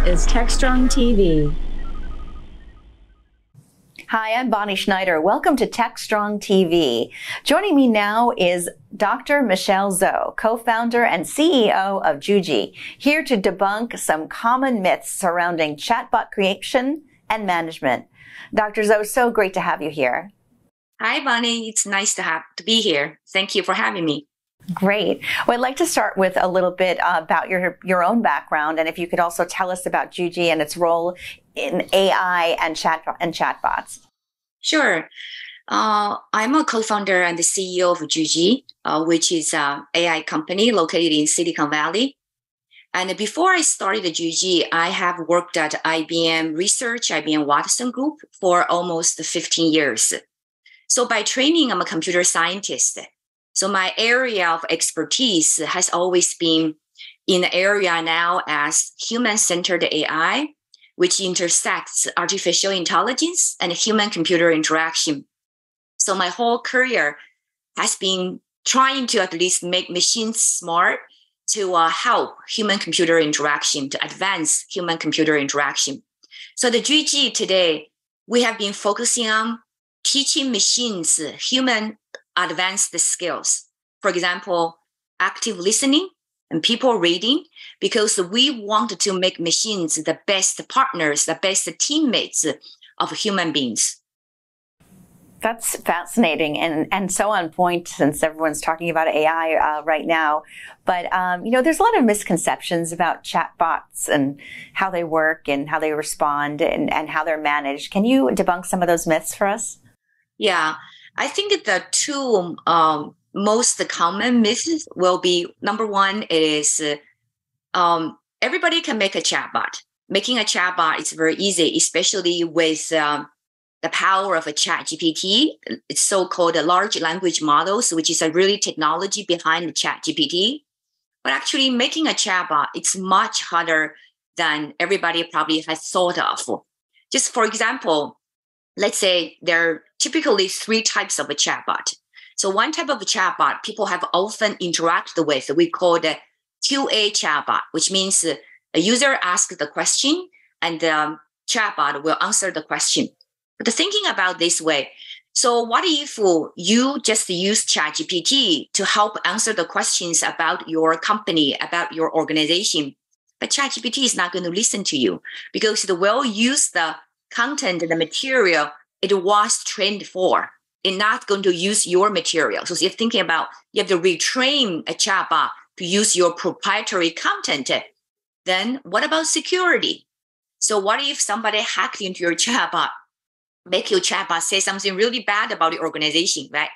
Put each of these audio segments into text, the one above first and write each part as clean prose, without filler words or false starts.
is Techstrong TV. Hi, I'm Bonnie Schneider. Welcome to Techstrong TV. Joining me now is Dr. Michelle Zhou, co-founder and CEO of Juji, here to debunk some common myths surrounding chatbot creation and management. Dr. Zhou, so great to have you here. Hi, Bonnie. It's nice to be here. Thank you for having me. Great. Well, I'd like to start with a little bit about your own background, and if you could also tell us about Juji and its role in AI and chatbots. Sure. I'm a co-founder and the CEO of Juji, which is an AI company located in Silicon Valley. And before I started Juji, I have worked at IBM Research, IBM Watson Group for almost 15 years. So by training, I'm a computer scientist. So my area of expertise has always been in the area now as human-centered AI, which intersects artificial intelligence and human-computer interaction. So my whole career has been trying to at least make machines smart to help human-computer interaction, to advance human-computer interaction. So the Juji today, we have been focusing on teaching machines human advanced skills. For example, active listening and people reading, because we want to make machines the best partners, the best teammates of human beings. That's fascinating and so on point since everyone's talking about AI right now. But, there's a lot of misconceptions about chatbots and how they work and how they respond and how they're managed. Can you debunk some of those myths for us? Yeah, I think the two most common myths will be, number one, is everybody can make a chatbot. Making a chatbot is very easy, especially with the power of a ChatGPT. It's so-called large language models, which is a really technology behind the ChatGPT. But actually making a chatbot, it's much harder than everybody probably has thought of. Just for example, let's say there are typically three types of a chatbot. So one type of a chatbot people have often interacted with, we call the QA chatbot, which means a user asks the question and the chatbot will answer the question. But thinking about this way, so what if you just use ChatGPT to help answer the questions about your company, about your organization? But ChatGPT is not going to listen to you because it will use the content, the material it was trained for. It's not going to use your material. So you're thinking about, you have to retrain a chatbot to use your proprietary content. Then what about security? So what if somebody hacked into your chatbot, make your chatbot say something really bad about your organization, right?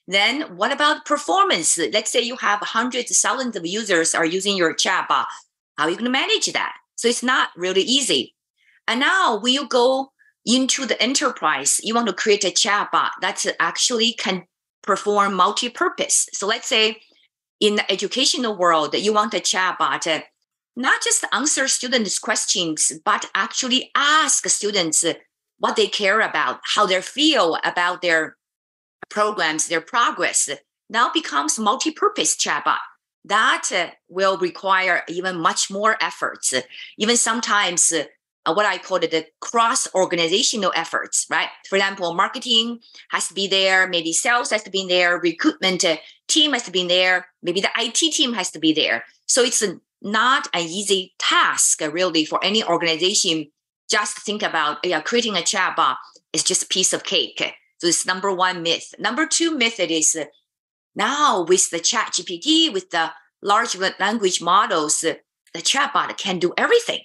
Then what about performance? Let's say you have hundreds, thousands of users are using your chatbot. How are you going to manage that? So it's not really easy. And now when you go into the enterprise, you want to create a chatbot that actually can perform multi-purpose. So let's say in the educational world, you want a chatbot to not just answer students' questions, but actually ask students what they care about, how they feel about their programs, their progress. Now becomes multi-purpose chatbot. That will require even much more efforts, even sometimes what I call it the cross-organizational efforts, right? For example, marketing has to be there, maybe sales has to be there, recruitment team has to be there, maybe the IT team has to be there. So it's not an easy task really for any organization. Just think about creating a chatbot is just a piece of cake. So it's number one myth. Number two myth is now with the ChatGPT, with the large language models, the chatbot can do everything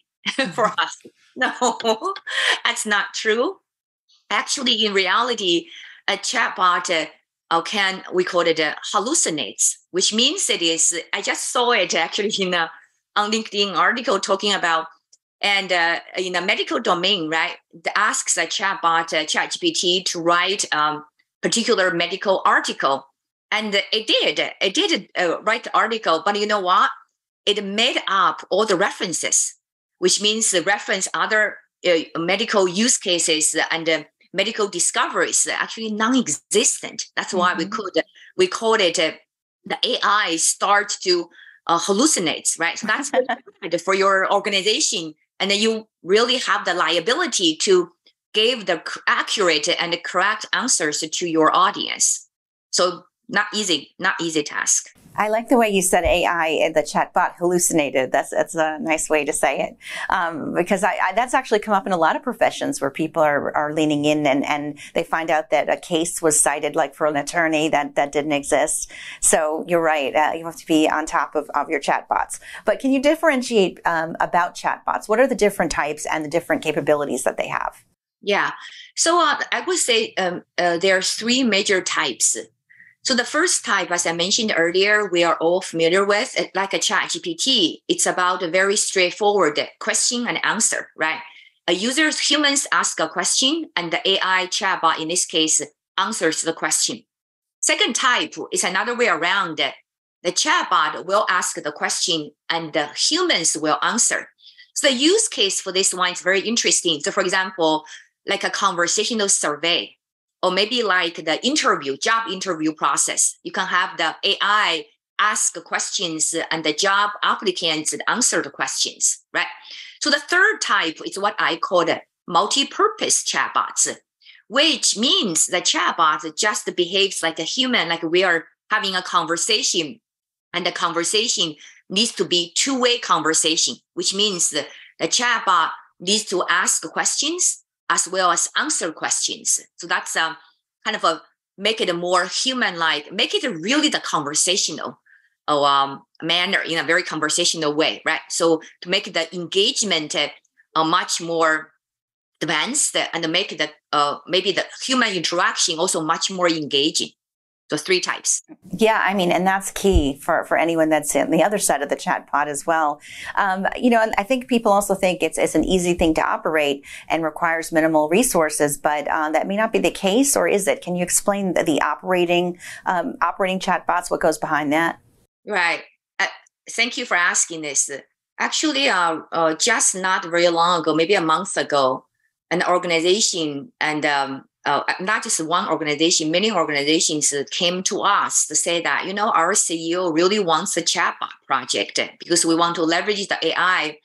for us. No, that's not true. Actually, in reality, a chatbot we call it hallucinates, which means it is, I just saw it actually on LinkedIn article talking about, and in the medical domain, right, it asks a chatbot, ChatGPT, to write particular medical article. And it did write the article, but you know what? It made up all the references, which means the reference other medical use cases and medical discoveries are actually non-existent. That's why we call it the AI start to hallucinate, right? So that's good for your organization and then you really have the liability to give the accurate and the correct answers to your audience. So not easy task. I like the way you said AI, the chatbot hallucinated. That's a nice way to say it. Because that's actually come up in a lot of professions where people are leaning in and they find out that a case was cited, like for an attorney that didn't exist. So you're right. You have to be on top of your chatbots. But can you differentiate about chatbots? What are the different types and the different capabilities that they have? Yeah. So I would say there are three major types. So the first type, as I mentioned earlier, we are all familiar with, like a ChatGPT. It's about a very straightforward question and answer, right? Humans ask a question, and the AI chatbot, in this case, answers the question. Second type is another way around. The chatbot will ask the question, and the humans will answer. So the use case for this one is very interesting. So, for example, like a conversational survey, or maybe like the job interview process. You can have the AI ask questions and the job applicants answer the questions, right? So the third type is what I call the multi-purpose chatbots, which means the chatbot just behaves like a human, like we are having a conversation, and the conversation needs to be two-way conversation, which means the chatbot needs to ask questions as well as answer questions. So that's kind of make it a more human-like, make it really the conversational manner, in a very conversational way, right? So to make the engagement much more advanced, and make the maybe the human interaction also much more engaging. So three types. Yeah, I mean, and that's key for anyone that's on the other side of the chatbot as well. And I think people also think it's an easy thing to operate and requires minimal resources, but that may not be the case, or is it? Can you explain the operating chatbots, what goes behind that? Right. Thank you for asking this. Actually, just not very long ago, maybe a month ago, an organization and not just one organization, many organizations came to us to say that, our CEO really wants a chatbot project because we want to leverage the AI,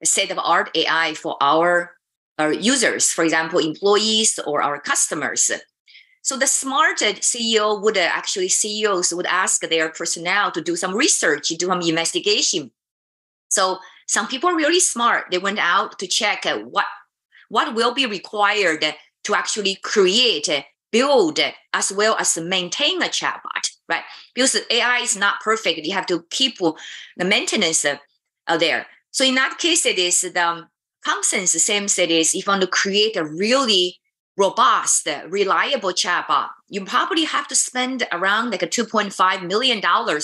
state-of-the-art AI for our users, for example, employees or our customers. So the smart CEOs would ask their personnel to do some research, do some investigation. So some people are really smart. They went out to check what will be required to actually create, build, as well as maintain a chatbot, right? Because AI is not perfect. You have to keep the maintenance there. So in that case, it is the consensus it is if you want to create a really robust, reliable chatbot, you probably have to spend around like $2.5 million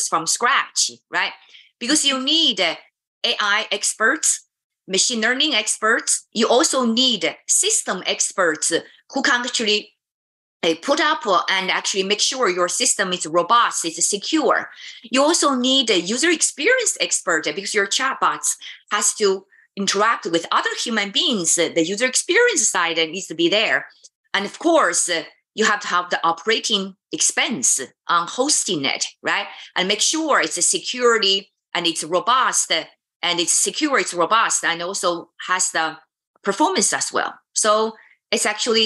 from scratch, right? Because you need AI experts, machine learning experts. You also need system experts who can actually put up and actually make sure your system is robust, it's secure. You also need a user experience expert because your chatbots has to interact with other human beings. The user experience side needs to be there. And of course, you have to have the operating expense on hosting it, right? And make sure it's a security and it's robust and it's secure, it's robust, and also has the performance as well. So it's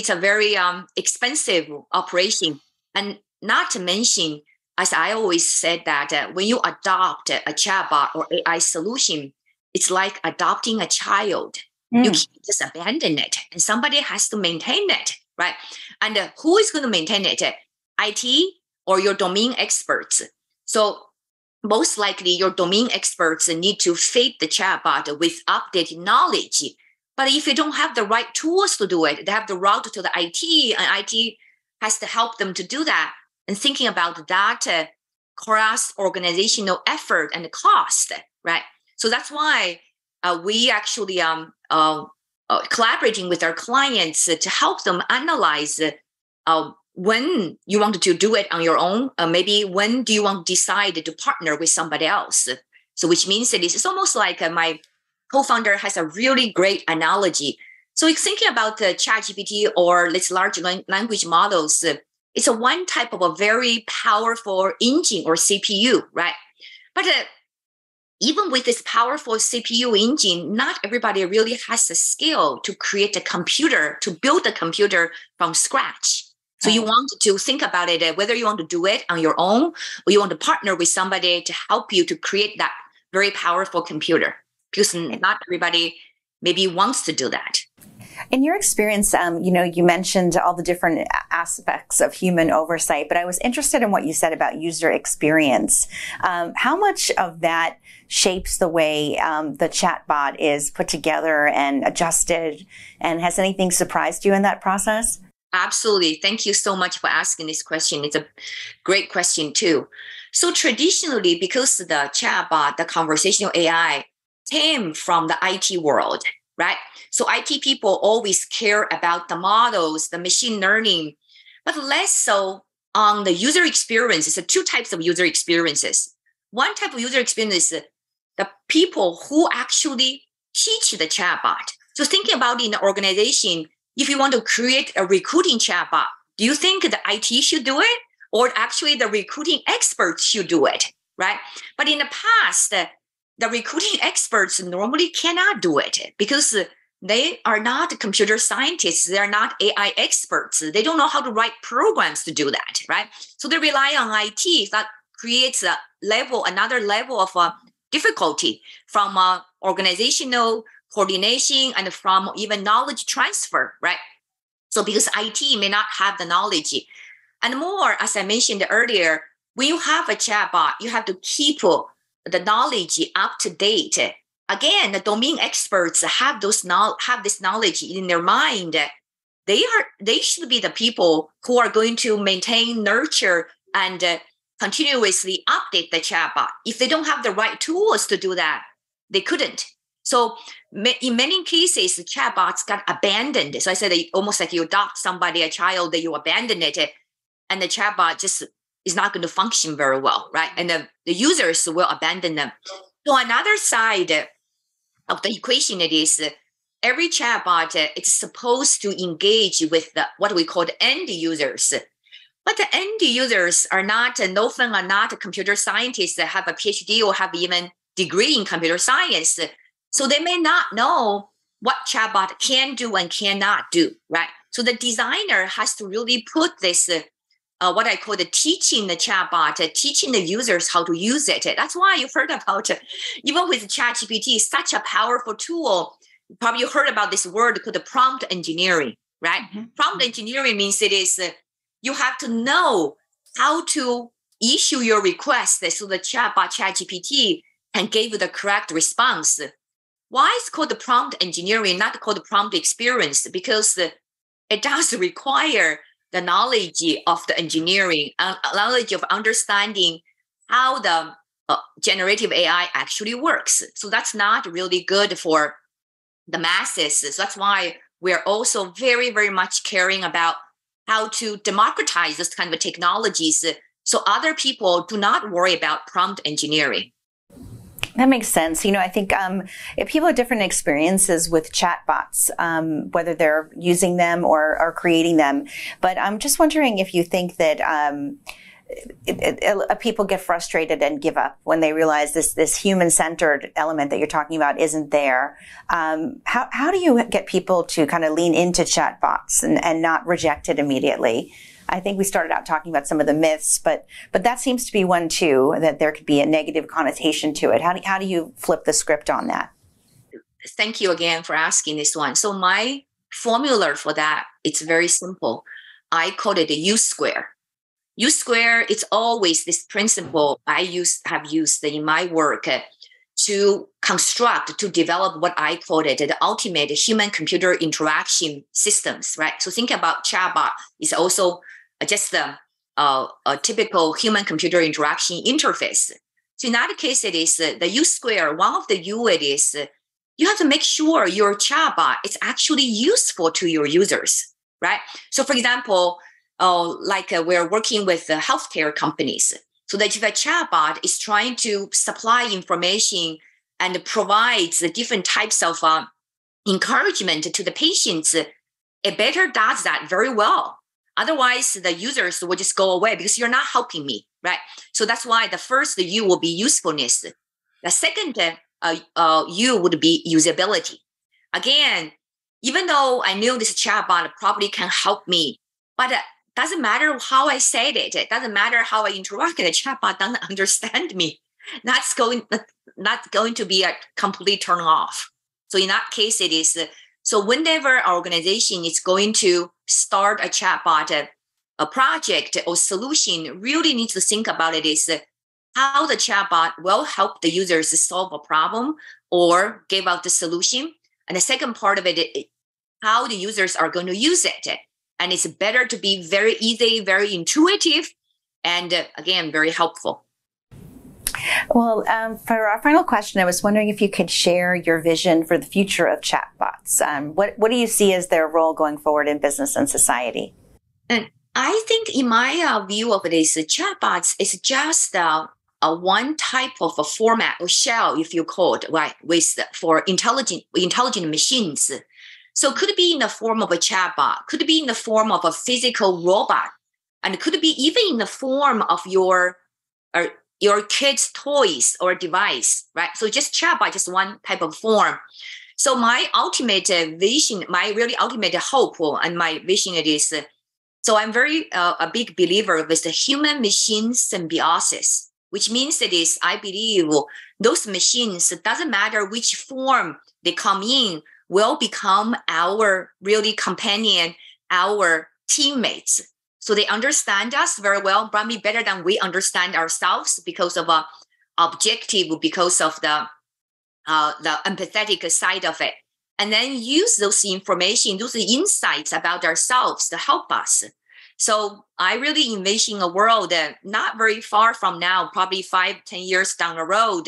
a very expensive operation. And not to mention, as I always said, that when you adopt a chatbot or AI solution, it's like adopting a child. You can't just abandon it, and somebody has to maintain it, right? And who is going to maintain it? IT or your domain experts. So most likely your domain experts need to feed the chatbot with updated knowledge. But if you don't have the right tools to do it, they have to route to the IT, and IT has to help them to do that. And thinking about that cross-organizational effort and cost, right? So that's why we actually collaborating with our clients to help them analyze when you want to do it on your own, maybe when do you want to decide to partner with somebody else. So which means that it's almost like my co-founder has a really great analogy. So it's thinking about the ChatGPT or this large language models. It's a one type of a very powerful engine or CPU, right? But even with this powerful CPU engine, not everybody really has the skill to create a computer, to build a computer from scratch. So you want to think about it, whether you want to do it on your own or you want to partner with somebody to help you to create that very powerful computer, because not everybody maybe wants to do that. In your experience, you mentioned all the different aspects of human oversight, but I was interested in what you said about user experience. How much of that shapes the way the chatbot is put together and adjusted? And has anything surprised you in that process? Absolutely. Thank you so much for asking this question. It's a great question too. So traditionally, because the chatbot, the conversational AI, came from the IT world, right? So IT people always care about the models, the machine learning, but less so on the user experiences. So two types of user experiences. One type of user experience is the people who actually teach the chatbot. So thinking about in the organization, if you want to create a recruiting chatbot, do you think the IT should do it? Or actually the recruiting experts should do it, right? But in the past, the recruiting experts normally cannot do it because they are not computer scientists. They're not AI experts. They don't know how to write programs to do that, right? So they rely on IT. That creates another level of difficulty from organizational coordination and from even knowledge transfer, right? So because IT may not have the knowledge. And more, as I mentioned earlier, when you have a chatbot, you have to keep the knowledge up to date. Again, the domain experts have this knowledge in their mind. They should be the people who are going to maintain, nurture, and continuously update the chatbot. If they don't have the right tools to do that, they couldn't. So in many cases, the chatbots got abandoned. So I said almost like you adopt somebody, a child, that you abandon it, and the chatbot just is not going to function very well, right? And the users will abandon them. So another side of the equation, it is every chatbot, it's supposed to engage with what we call the end users. But the end users are often not computer scientists that have a PhD or have even degree in computer science. So they may not know what chatbot can do and cannot do, right? So the designer has to really put this, what I call the teaching the chatbot, teaching the users how to use it. That's why you've heard about, even with ChatGPT, such a powerful tool. Probably you heard about this word called the prompt engineering, right? Mm-hmm. Prompt engineering means it is, you have to know how to issue your request so the chatbot, ChatGPT, can give you the correct response. Why it's called the prompt engineering, not called the prompt experience? Because it does require the knowledge of the engineering, knowledge of understanding how the generative AI actually works. So that's not really good for the masses. So that's why we're also very, very much caring about how to democratize this kind of technologies so other people do not worry about prompt engineering. That makes sense. I think if people have different experiences with chatbots, whether they're using them or creating them, but I'm just wondering if you think that people get frustrated and give up when they realize this human-centered element that you're talking about isn't there. How do you get people to kind of lean into chatbots and not reject it immediately? I think we started out talking about some of the myths, but that seems to be one too, that there could be a negative connotation to it. How do you flip the script on that? Thank you again for asking this one. So my formula for that, it's very simple. I call it the U square. U square, it's always this principle I have used in my work to develop what I call it the ultimate human-computer interaction systems, right? So think about chatbot is also just a typical human-computer interaction interface. So in that case, it is the U square. One of the U, it is you have to make sure your chatbot is actually useful to your users, right? So for example, we're working with healthcare companies. So that if a chatbot is trying to supply information and provides the different types of encouragement to the patients, it better does that very well. Otherwise, the users will just go away because you're not helping me, right? So that's why the first U will be usefulness. The second U would be usability. Again, even though I knew this chatbot probably can help me, but it doesn't matter how I said it. It doesn't matter how I interact. The chatbot doesn't understand me. That's not going to be a complete turn off. So in that case, it is. So whenever our organization is going to start a chatbot, a project or solution, really needs to think about it is how the chatbot will help the users solve a problem or give out the solution. And the second part of it, how the users are going to use it. And it's better to be very easy, very intuitive, and again, very helpful. Well, for our final question, I was wondering if you could share your vision for the future of chatbots. What do you see as their role going forward in business and society? And I think in my view of it is chatbots is just a one type of a format or shell, if you call it, right, for intelligent machines. So could it be in the form of a chatbot, could it be in the form of a physical robot, and could it be even in the form of your kid's toys or device, right? So just chatbot, just one type of form. So my ultimate vision, my really ultimate hope and my vision it is, so I'm very a big believer with the human-machine symbiosis, which means it is, I believe those machines, it doesn't matter which form they come in, will become our really companion, our teammates. So they understand us very well, probably better than we understand ourselves because of objective, because of the empathetic side of it. And then use those information, those insights about ourselves to help us. So I really envision a world not very far from now, probably 5-10 years down the road,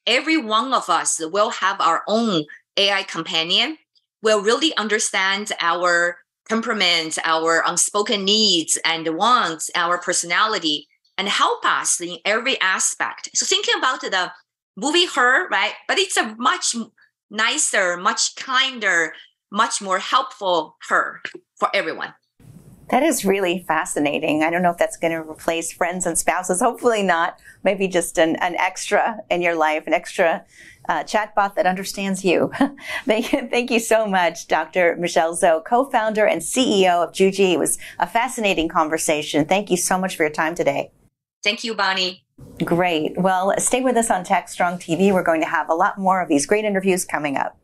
every one of us will have our own AI companion, will really understand our temperament, our unspoken needs and wants, our personality, and help us in every aspect. So thinking about the movie Her, right? But it's a much nicer, much kinder, much more helpful Her for everyone. That is really fascinating. I don't know if that's going to replace friends and spouses. Hopefully not. Maybe just an extra in your life, an extra chatbot that understands you. Thank you so much, Dr. Michelle Zhou, co-founder and CEO of Juji. It was a fascinating conversation. Thank you so much for your time today. Thank you, Bonnie. Great. Well, stay with us on Techstrong TV. We're going to have a lot more of these great interviews coming up.